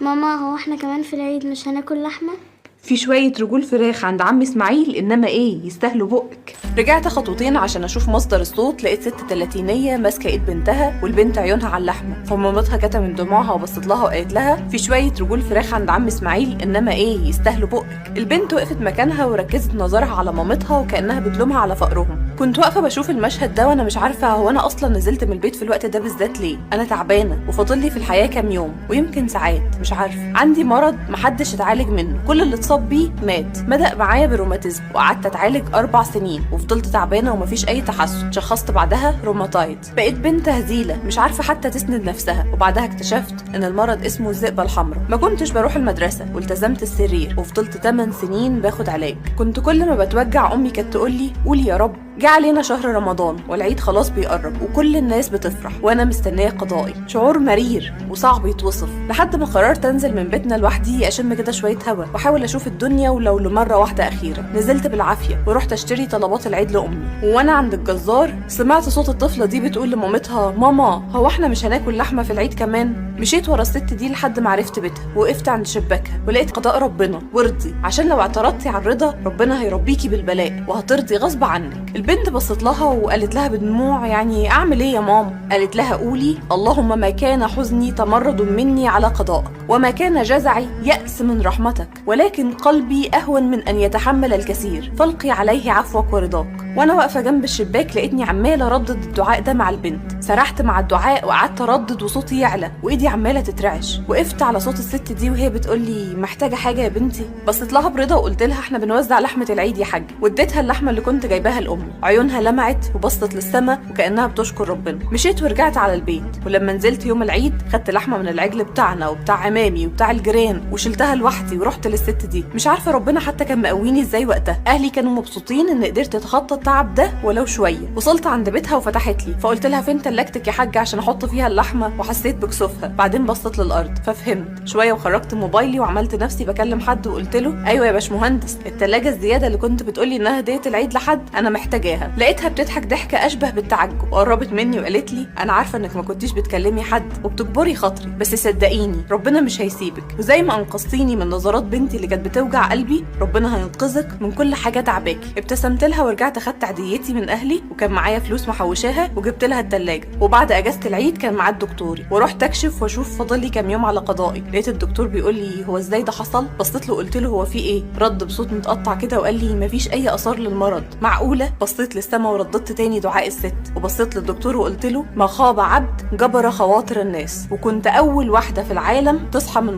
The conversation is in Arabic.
ماما، هو احنا كمان في العيد مش هناكل لحمة؟ في شوية رجول فراخ عند عم اسماعيل، انما ايه يستاهلوا بقك. رجعت خطوتين عشان اشوف مصدر الصوت، لقيت ست تلاتينية ماسكة ايد بنتها والبنت عيونها على اللحمة، فمامتها كتمت دموعها وبصت لها وقالت لها في شوية رجول فراخ عند عم اسماعيل، انما ايه يستاهلوا بقك. البنت وقفت مكانها وركزت نظرها على مامتها وكأنها بتلومها على فقرهم. كنت واقفة بشوف المشهد ده وانا مش عارفة هو انا اصلا نزلت من البيت في الوقت ده بالذات ليه. انا تعبانة وفاضل لي في الحياة كام يوم ويمكن ساعات، مش عارفة. عندي مرض محدش اتعالج منه، كل اللي اتصاب بيه مات. بدأ معايا بالروماتيزم وقعدت اتعالج 4 سنين وفضلت تعبانة ومفيش اي تحسن. شخصت بعدها روماتايد، بقيت بنت هزيلة مش عارفة حتى تسند نفسها. وبعدها اكتشفت ان المرض اسمه الذئبة الحمراء. ما كنتش بروح المدرسة والتزمت السرير وفضلت 8 سنين باخد علاج. كنت كل ما بتوجع امي كانت تقولي قولي يا رب. جه علينا شهر رمضان والعيد خلاص بيقرب وكل الناس بتفرح وانا مستنيه قضائي. شعور مرير وصعب يتوصف، لحد ما قررت انزل من بيتنا لوحدي اشم كده شويه هوا واحاول اشوف الدنيا ولو لمره واحده اخيره. نزلت بالعافيه ورحت اشتري طلبات العيد لامي، وانا عند الجزار سمعت صوت الطفله دي بتقول لمامتها ماما هو احنا مش هناكل لحمه في العيد كمان؟ مشيت ورا الست دي لحد ما عرفت بيتها وقفت عند شباكها ولقيت قضاء ربنا وارضي، عشان لو اعترضتي على الرضا ربنا هيربيكي بالبلاء وهترضي غصب عنك. البنت بصت لها وقالت لها بدموع يعني اعمل ايه يا ماما؟ قالت لها قولي اللهم ما كان حزني تمرد مني على قضائك، وما كان جزعي يأس من رحمتك، ولكن قلبي اهون من ان يتحمل الكثير، فالقي عليه عفوك ورضاك. وانا واقفه جنب الشباك لقيتني عماله اردد الدعاء ده مع البنت. سرحت مع الدعاء وقعدت اردد وصوتي يعلى وايدي عماله تترعش. وقفت على صوت الست دي وهي بتقول لي محتاجه حاجه يا بنتي؟ بصيت لها برضا وقلت لها احنا بنوزع لحمه العيد يا حاج، واديتها اللحمه اللي كنت جايباها لامي. عيونها لمعت وبصت للسما وكانها بتشكر ربنا. مشيت ورجعت على البيت، ولما نزلت يوم العيد خدت لحمه من العجل بتاعنا وبتاع عمامي وبتاع الجيران وشلتها لوحدي ورحت للست دي. مش عارفه ربنا حتى كان مقويني ازاي وقتها. اهلي كانوا مبسوطين ان قدرت اتخطى التعب ده ولو شويه. وصلت عند بيتها وفتحت لي، فقلت لها فين تلاجتك يا حاجه عشان احط فيها اللحمه، وحسيت بكسوفها. بعدين بصت للارض ففهمت شويه وخرجت موبايلي وعملت نفسي بكلم حد وقلت له ايوه يا باشمهندس، التلاجه الزياده اللي كنت بتقولي انها هديه العيد لحد انا محتاجاها. لقيتها بتضحك ضحكه اشبه بالتعجب وقربت مني وقالت لي انا عارفه انك ما كنتيش بتكلمي حد وبتجبري خاطري، بس صدقيني ربنا مش هيسيبك، وزي ما انقذتيني من نظرات بنتي اللي كانت بتوجع قلبي ربنا هينقذك من كل حاجه تعباكي. ابتسمت لها ورجعت اخدت عديتي من اهلي وكان معايا فلوس محوشاها وجبت لها التلاجه. وبعد اجازه العيد كان ميعاد دكتوري ورحت اكشف واشوف فاضل لي كام يوم على قضائي. لقيت الدكتور بيقول لي هو ازاي ده حصل؟ بصيت له قلت له هو في ايه؟ رد بصوت متقطع كده وقال لي مفيش اي اثار للمرض. معقوله؟ بصيت للسما ورددت تاني دعاء الست، وبصيت للدكتور وقلت له ما خاب عبد جبر خواطر الناس، وكنت اول واحده في العالم تصحى من